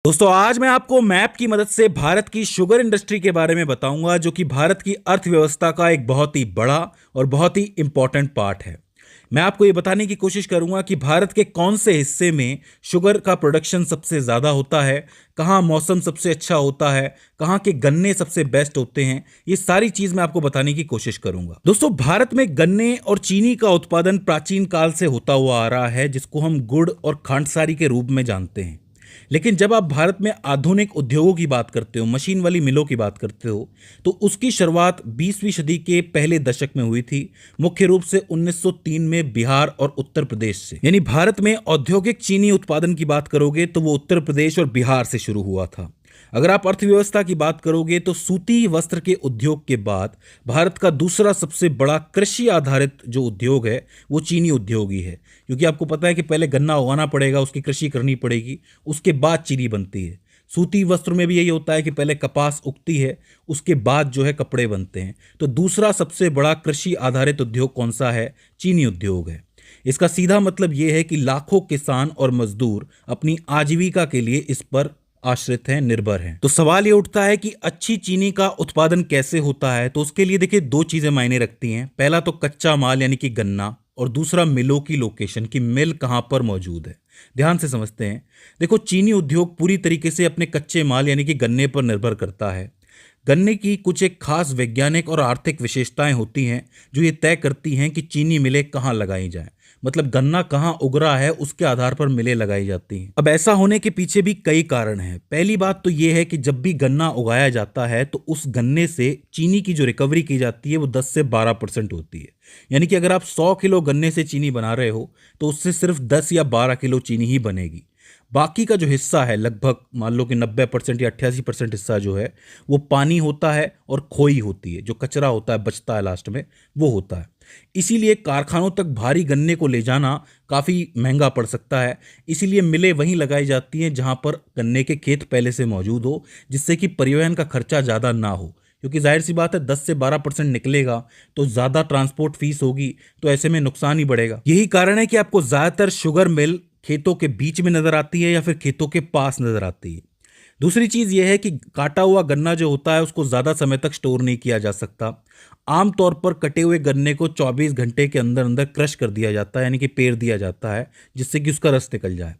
दोस्तों आज मैं आपको मैप की मदद से भारत की शुगर इंडस्ट्री के बारे में बताऊंगा जो कि भारत की अर्थव्यवस्था का एक बहुत ही बड़ा और बहुत ही इंपॉर्टेंट पार्ट है। मैं आपको ये बताने की कोशिश करूंगा कि भारत के कौन से हिस्से में शुगर का प्रोडक्शन सबसे ज़्यादा होता है, कहाँ मौसम सबसे अच्छा होता है, कहाँ के गन्ने सबसे बेस्ट होते हैं। ये सारी चीज़ मैं आपको बताने की कोशिश करूंगा। दोस्तों भारत में गन्ने और चीनी का उत्पादन प्राचीन काल से होता हुआ आ रहा है, जिसको हम गुड़ और खांडसारी के रूप में जानते हैं। लेकिन जब आप भारत में आधुनिक उद्योगों की बात करते हो, मशीन वाली मिलों की बात करते हो, तो उसकी शुरुआत 20वीं सदी के पहले दशक में हुई थी, मुख्य रूप से 1903 में बिहार और उत्तर प्रदेश से। यानी भारत में औद्योगिक चीनी उत्पादन की बात करोगे तो वो उत्तर प्रदेश और बिहार से शुरू हुआ था। अगर आप अर्थव्यवस्था की बात करोगे तो सूती वस्त्र के उद्योग के बाद भारत का दूसरा सबसे बड़ा कृषि आधारित जो उद्योग है वो चीनी उद्योग ही है, क्योंकि आपको पता है कि पहले गन्ना उगाना पड़ेगा, उसकी कृषि करनी पड़ेगी, उसके बाद चीनी बनती है। सूती वस्त्र में भी यही होता है कि पहले कपास उगती है, उसके बाद जो है कपड़े बनते हैं। तो दूसरा सबसे बड़ा कृषि आधारित उद्योग कौन सा है? चीनी उद्योग है। इसका सीधा मतलब यह है कि लाखों किसान और मजदूर अपनी आजीविका के लिए इस पर आश्रित हैं, निर्भर हैं। तो सवाल ये उठता है कि अच्छी चीनी का उत्पादन कैसे होता है? तो उसके लिए देखिए दो चीजें मायने रखती हैं। पहला तो कच्चा माल यानी कि गन्ना, और दूसरा मिलों की लोकेशन, की मिल कहां पर मौजूद है। ध्यान से समझते हैं। देखो चीनी उद्योग पूरी तरीके से अपने कच्चे माल यानी कि गन्ने पर निर्भर करता है। गन्ने की कुछ एक खास वैज्ञानिक और आर्थिक विशेषताएं होती हैं जो ये तय करती हैं कि चीनी मिलें कहाँ लगाई जाएं। मतलब गन्ना कहाँ उग रहा है उसके आधार पर मिलें लगाई जाती हैं। अब ऐसा होने के पीछे भी कई कारण हैं। पहली बात तो ये है कि जब भी गन्ना उगाया जाता है तो उस गन्ने से चीनी की जो रिकवरी की जाती है वो 10 से 12% होती है। यानी कि अगर आप 100 किलो गन्ने से चीनी बना रहे हो तो उससे सिर्फ 10 या 12 किलो चीनी ही बनेगी। बाकी का जो हिस्सा है, लगभग मान लो कि 90% या 88% हिस्सा जो है वो पानी होता है और खोई होती है, जो कचरा होता है बचता है लास्ट में, वो होता है। इसीलिए कारखानों तक भारी गन्ने को ले जाना काफ़ी महंगा पड़ सकता है। इसीलिए मिलें वहीं लगाई जाती हैं जहां पर गन्ने के खेत पहले से मौजूद हो, जिससे कि परिवहन का खर्चा ज़्यादा ना हो। क्योंकि जाहिर सी बात है 10 से 12% निकलेगा तो ज़्यादा ट्रांसपोर्ट फीस होगी, तो ऐसे में नुकसान ही बढ़ेगा। यही कारण है कि आपको ज़्यादातर शुगर मिल खेतों के बीच में नजर आती है या फिर खेतों के पास नजर आती है। दूसरी चीज यह है कि काटा हुआ गन्ना जो होता है उसको ज्यादा समय तक स्टोर नहीं किया जा सकता। आमतौर पर कटे हुए गन्ने को 24 घंटे के अंदर अंदर क्रश कर दिया जाता है, यानी कि पेर दिया जाता है, जिससे कि उसका रस निकल जाए।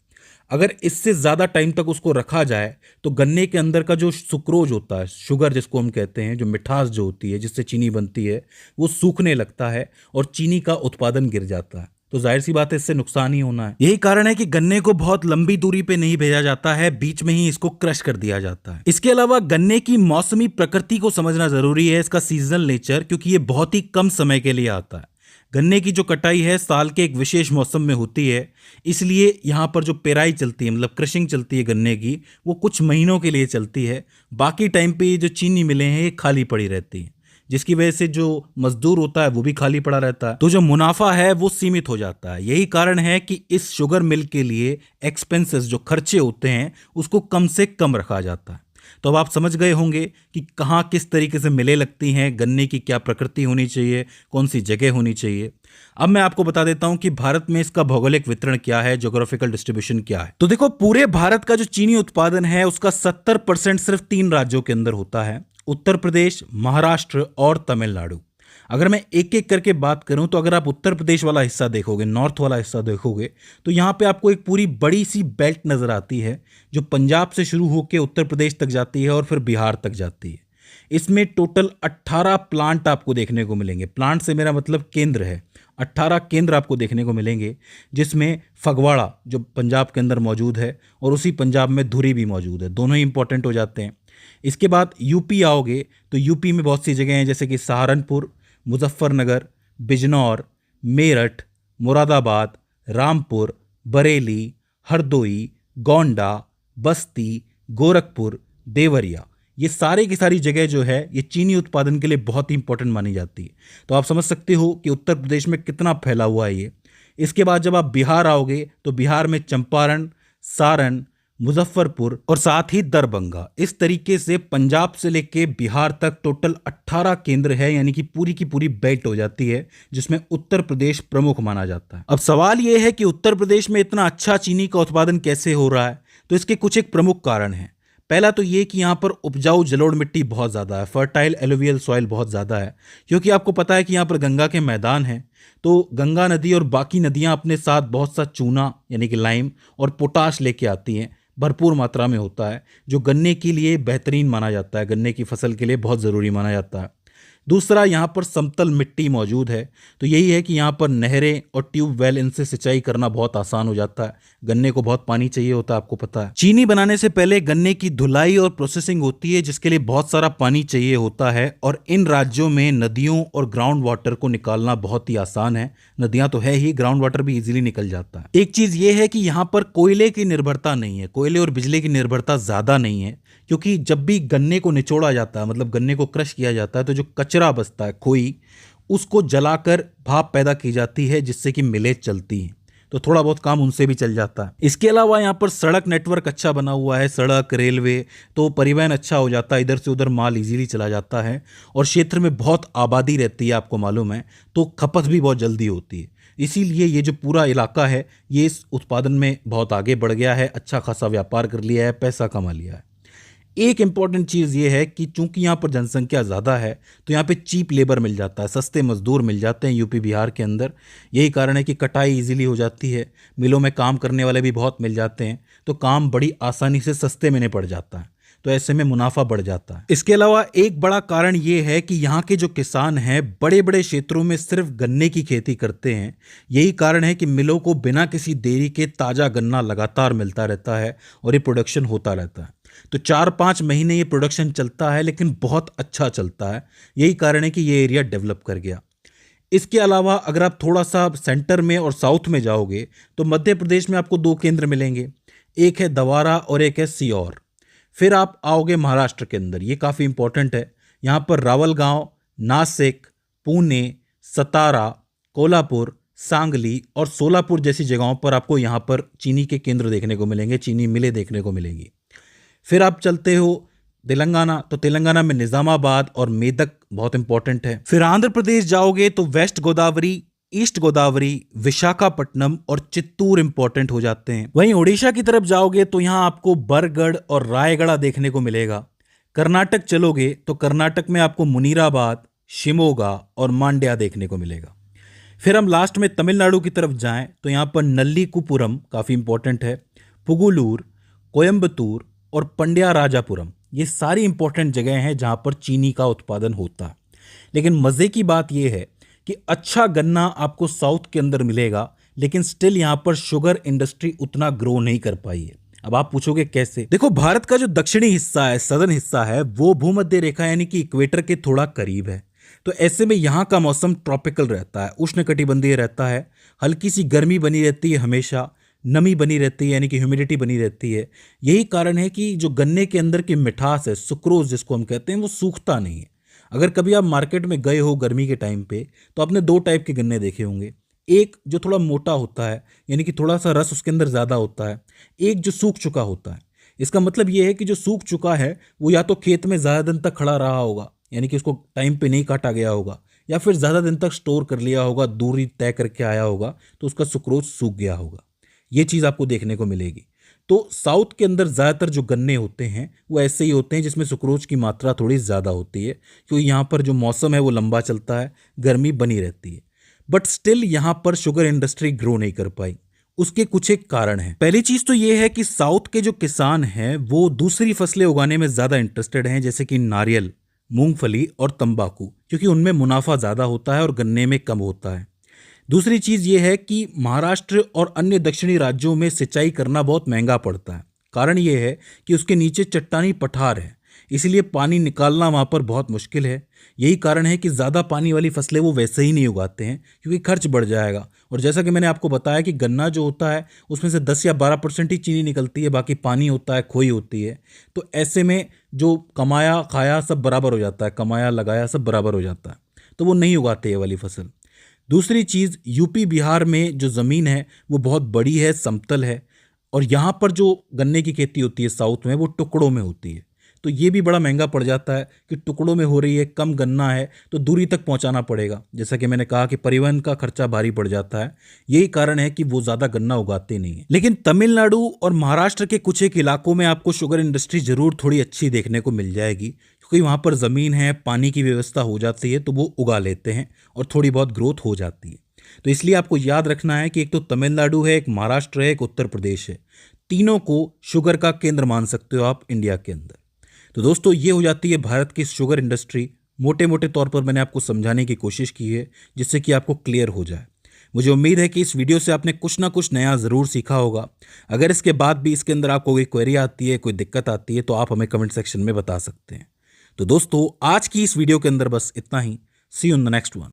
अगर इससे ज्यादा टाइम तक उसको रखा जाए तो गन्ने के अंदर का जो सुक्रोज होता है, शुगर जिसको हम कहते हैं, जो मिठास जो होती है जिससे चीनी बनती है, वो सूखने लगता है और चीनी का उत्पादन गिर जाता है। तो जाहिर सी बात है इससे नुकसान ही होना है। यही कारण है कि गन्ने को बहुत लंबी दूरी पे नहीं भेजा जाता है, बीच में ही इसको क्रश कर दिया जाता है। इसके अलावा गन्ने की मौसमी प्रकृति को समझना जरूरी है, इसका सीजनल नेचर, क्योंकि ये बहुत ही कम समय के लिए आता है। गन्ने की जो कटाई है साल के एक विशेष मौसम में होती है, इसलिए यहाँ पर जो पेराई चलती है, मतलब क्रशिंग चलती है गन्ने की, वो कुछ महीनों के लिए चलती है। बाकी टाइम पे ये जो चीनी मिलें हैं ये खाली पड़ी रहती हैं, जिसकी वजह से जो मजदूर होता है वो भी खाली पड़ा रहता है, तो जो मुनाफा है वो सीमित हो जाता है। यही कारण है कि इस शुगर मिल के लिए एक्सपेंसेस, जो खर्चे होते हैं, उसको कम से कम रखा जाता है। तो अब आप समझ गए होंगे कि कहाँ किस तरीके से मिलें लगती हैं, गन्ने की क्या प्रकृति होनी चाहिए, कौन सी जगह होनी चाहिए। अब मैं आपको बता देता हूं कि भारत में इसका भौगोलिक वितरण क्या है, ज्योग्राफिकल डिस्ट्रीब्यूशन क्या है। तो देखो पूरे भारत का जो चीनी उत्पादन है उसका 70% सिर्फ 3 राज्यों के अंदर होता है, उत्तर प्रदेश, महाराष्ट्र और तमिलनाडु। अगर मैं एक एक करके बात करूं तो अगर आप उत्तर प्रदेश वाला हिस्सा देखोगे, नॉर्थ वाला हिस्सा देखोगे, तो यहां पे आपको एक पूरी बड़ी सी बेल्ट नजर आती है जो पंजाब से शुरू होकर उत्तर प्रदेश तक जाती है और फिर बिहार तक जाती है। इसमें टोटल 18 प्लांट आपको देखने को मिलेंगे। प्लांट से मेरा मतलब केंद्र है। 18 केंद्र आपको देखने को मिलेंगे, जिसमें फगवाड़ा जो पंजाब के अंदर मौजूद है और उसी पंजाब में धुरी भी मौजूद है। दोनों ही इंपॉर्टेंट हो जाते हैं। इसके बाद यूपी आओगे तो यूपी में बहुत सी जगह हैं, जैसे कि सहारनपुर, मुजफ्फरनगर, बिजनौर, मेरठ, मुरादाबाद, रामपुर, बरेली, हरदोई, गोंडा, बस्ती, गोरखपुर, देवरिया। ये सारे की सारी जगह जो है ये चीनी उत्पादन के लिए बहुत ही इंपॉर्टेंट मानी जाती है। तो आप समझ सकते हो कि उत्तर प्रदेश में कितना फैला हुआ है ये। इसके बाद जब आप बिहार आओगे तो बिहार में चंपारण, सारण, मुजफ्फरपुर और साथ ही दरभंगा। इस तरीके से पंजाब से लेके बिहार तक टोटल 18 केंद्र है, यानी कि पूरी की पूरी बेल्ट हो जाती है, जिसमें उत्तर प्रदेश प्रमुख माना जाता है। अब सवाल यह है कि उत्तर प्रदेश में इतना अच्छा चीनी का उत्पादन कैसे हो रहा है? तो इसके कुछ एक प्रमुख कारण हैं। पहला तो ये कि यहाँ पर उपजाऊ जलोढ़ मिट्टी बहुत ज़्यादा है, फर्टाइल एलुवियल सॉइल बहुत ज़्यादा है, क्योंकि आपको पता है कि यहाँ पर गंगा के मैदान हैं। तो गंगा नदी और बाकी नदियाँ अपने साथ बहुत सा चूना यानी कि लाइम और पोटाश लेके आती हैं, भरपूर मात्रा में होता है, जो गन्ने के लिए बेहतरीन माना जाता है, गन्ने की फसल के लिए बहुत ज़रूरी माना जाता है। दूसरा, यहाँ पर समतल मिट्टी मौजूद है, तो यही है कि यहाँ पर नहरें और ट्यूबवेल इनसे सिंचाई करना बहुत आसान हो जाता है। गन्ने को बहुत पानी चाहिए होता है, आपको पता है। चीनी बनाने से पहले गन्ने की धुलाई और प्रोसेसिंग होती है, जिसके लिए बहुत सारा पानी चाहिए होता है, और इन राज्यों में नदियों और ग्राउंड वाटर को निकालना बहुत ही आसान है। नदियां तो है ही, ग्राउंड वाटर भी इजीली निकल जाता है। एक चीज ये है कि यहाँ पर कोयले की निर्भरता नहीं है, कोयले और बिजली की निर्भरता ज्यादा नहीं है, क्योंकि जब भी गन्ने को निचोड़ा जाता है, मतलब गन्ने को क्रश किया जाता है, तो जो कचरा बचता है खोई, उसको जलाकर भाप पैदा की जाती है, जिससे कि मिलें चलती हैं। तो थोड़ा बहुत काम उनसे भी चल जाता है। इसके अलावा यहाँ पर सड़क नेटवर्क अच्छा बना हुआ है, सड़क रेलवे, तो परिवहन अच्छा हो जाता है, इधर से उधर माल इजीली चला जाता है। और क्षेत्र में बहुत आबादी रहती है, आपको मालूम है, तो खपत भी बहुत जल्दी होती है। इसीलिए ये जो पूरा इलाका है, ये इस उत्पादन में बहुत आगे बढ़ गया है, अच्छा खासा व्यापार कर लिया है, पैसा कमा लिया है। एक इंपॉर्टेंट चीज़ ये है कि चूंकि यहाँ पर जनसंख्या ज़्यादा है, तो यहाँ पे चीप लेबर मिल जाता है, सस्ते मजदूर मिल जाते हैं यूपी बिहार के अंदर। यही कारण है कि कटाई इजीली हो जाती है, मिलों में काम करने वाले भी बहुत मिल जाते हैं, तो काम बड़ी आसानी से सस्ते में निपट जाता है, तो ऐसे में मुनाफा बढ़ जाता है। इसके अलावा एक बड़ा कारण ये है कि यहाँ के जो किसान हैं, बड़े बड़े क्षेत्रों में सिर्फ गन्ने की खेती करते हैं। यही कारण है कि मिलों को बिना किसी देरी के ताज़ा गन्ना लगातार मिलता रहता है और ये प्रोडक्शन होता रहता है। तो 4-5 महीने ये प्रोडक्शन चलता है, लेकिन बहुत अच्छा चलता है। यही कारण है कि ये एरिया डेवलप कर गया। इसके अलावा अगर आप थोड़ा सा सेंटर में और साउथ में जाओगे, तो मध्य प्रदेश में आपको 2 केंद्र मिलेंगे, एक है दवारा और एक है सीहोर। फिर आप आओगे महाराष्ट्र के अंदर, ये काफ़ी इंपॉर्टेंट है। यहाँ पर रावलगांव, नासिक, पुणे, सतारा, कोल्हापुर, सांगली और सोलापुर जैसी जगहों पर आपको यहाँ पर चीनी के केंद्र देखने को मिलेंगे, चीनी मिलें देखने को मिलेंगी। फिर आप चलते हो तेलंगाना, तो तेलंगाना में निजामाबाद और मेदक बहुत इंपॉर्टेंट है। फिर आंध्र प्रदेश जाओगे तो वेस्ट गोदावरी, ईस्ट गोदावरी, विशाखापट्टनम और चित्तूर इंपॉर्टेंट हो जाते हैं। वहीं उड़ीसा की तरफ जाओगे तो यहाँ आपको बरगढ़ और रायगढ़ देखने को मिलेगा। कर्नाटक चलोगे तो कर्नाटक में आपको मुनीराबाद, शिमोगा और मांड्या देखने को मिलेगा। फिर हम लास्ट में तमिलनाडु की तरफ जाएं तो यहाँ पर नल्लीकुपुरम काफ़ी इंपॉर्टेंट है, पुगुलूर, कोयम्बतूर और पंड्या राजापुरम, ये सारी इंपॉर्टेंट जगह हैं जहाँ पर चीनी का उत्पादन होता है। लेकिन मज़े की बात यह है कि अच्छा गन्ना आपको साउथ के अंदर मिलेगा, लेकिन स्टिल यहाँ पर शुगर इंडस्ट्री उतना ग्रो नहीं कर पाई है। अब आप पूछोगे कैसे? देखो, भारत का जो दक्षिणी हिस्सा है, सदर्न हिस्सा है, वो भूमध्य रेखा यानी कि इक्वेटर के थोड़ा करीब है। तो ऐसे में यहाँ का मौसम ट्रॉपिकल रहता है, उष्णकटिबंधीय रहता है, हल्की सी गर्मी बनी रहती है, हमेशा नमी बनी रहती है यानी कि ह्यूमिडिटी बनी रहती है। यही कारण है कि जो गन्ने के अंदर की मिठास है, सुक्रोज जिसको हम कहते हैं, वो सूखता नहीं है। अगर कभी आप मार्केट में गए हो गर्मी के टाइम पे, तो आपने 2 टाइप के गन्ने देखे होंगे। एक जो थोड़ा मोटा होता है, यानी कि थोड़ा सा रस उसके अंदर ज़्यादा होता है, एक जो सूख चुका होता है। इसका मतलब ये है कि जो सूख चुका है वो या तो खेत में ज़्यादा दिन तक खड़ा रहा होगा, यानी कि उसको टाइम पे नहीं काटा गया होगा, या फिर ज़्यादा दिन तक स्टोर कर लिया होगा, दूरी तय करके आया होगा, तो उसका सुक्रोज सूख गया होगा। ये चीज़ आपको देखने को मिलेगी। तो साउथ के अंदर ज़्यादातर जो गन्ने होते हैं वो ऐसे ही होते हैं जिसमें सुक्रोज की मात्रा थोड़ी ज़्यादा होती है, क्योंकि यहाँ पर जो मौसम है वो लंबा चलता है, गर्मी बनी रहती है। बट स्टिल यहाँ पर शुगर इंडस्ट्री ग्रो नहीं कर पाई। उसके कुछ एक कारण हैं। पहली चीज़ तो ये है कि साउथ के जो किसान हैं वो दूसरी फसलें उगाने में ज़्यादा इंटरेस्टेड हैं, जैसे कि नारियल, मूंगफली और तंबाकू, क्योंकि उनमें मुनाफा ज़्यादा होता है और गन्ने में कम होता है। दूसरी चीज़ ये है कि महाराष्ट्र और अन्य दक्षिणी राज्यों में सिंचाई करना बहुत महंगा पड़ता है। कारण ये है कि उसके नीचे चट्टानी पठार है, इसलिए पानी निकालना वहाँ पर बहुत मुश्किल है। यही कारण है कि ज़्यादा पानी वाली फसलें वो वैसे ही नहीं उगाते हैं, क्योंकि खर्च बढ़ जाएगा। और जैसा कि मैंने आपको बताया कि गन्ना जो होता है उसमें से 10 या 12% ही चीनी निकलती है, बाकी पानी होता है, खोई होती है। तो ऐसे में जो कमाया खाया सब बराबर हो जाता है, कमाया लगाया सब बराबर हो जाता है, तो वो नहीं उगाते ये वाली फसल। दूसरी चीज़, यूपी बिहार में जो ज़मीन है वो बहुत बड़ी है, समतल है, और यहाँ पर जो गन्ने की खेती होती है साउथ में वो टुकड़ों में होती है। तो ये भी बड़ा महंगा पड़ जाता है कि टुकड़ों में हो रही है, कम गन्ना है तो दूरी तक पहुंचाना पड़ेगा। जैसा कि मैंने कहा कि परिवहन का खर्चा भारी पड़ जाता है, यही कारण है कि वो ज़्यादा गन्ना उगाते नहीं है। लेकिन तमिलनाडु और महाराष्ट्र के कुछ एक इलाकों में आपको शुगर इंडस्ट्री जरूर थोड़ी अच्छी देखने को मिल जाएगी, क्योंकि वहाँ पर ज़मीन है, पानी की व्यवस्था हो जाती है तो वो उगा लेते हैं और थोड़ी बहुत ग्रोथ हो जाती है। तो इसलिए आपको याद रखना है कि एक तो तमिलनाडु है, एक महाराष्ट्र है, एक उत्तर प्रदेश है, तीनों को शुगर का केंद्र मान सकते हो आप इंडिया के अंदर। तो दोस्तों ये हो जाती है भारत की शुगर इंडस्ट्री। मोटे मोटे तौर पर मैंने आपको समझाने की कोशिश की है जिससे कि आपको क्लियर हो जाए। मुझे उम्मीद है कि इस वीडियो से आपने कुछ ना कुछ नया ज़रूर सीखा होगा। अगर इसके बाद भी इसके अंदर आपको कोई क्वेरी आती है, कोई दिक्कत आती है तो आप हमें कमेंट सेक्शन में बता सकते हैं। तो दोस्तों आज की इस वीडियो के अंदर बस इतना ही। See you in the next one.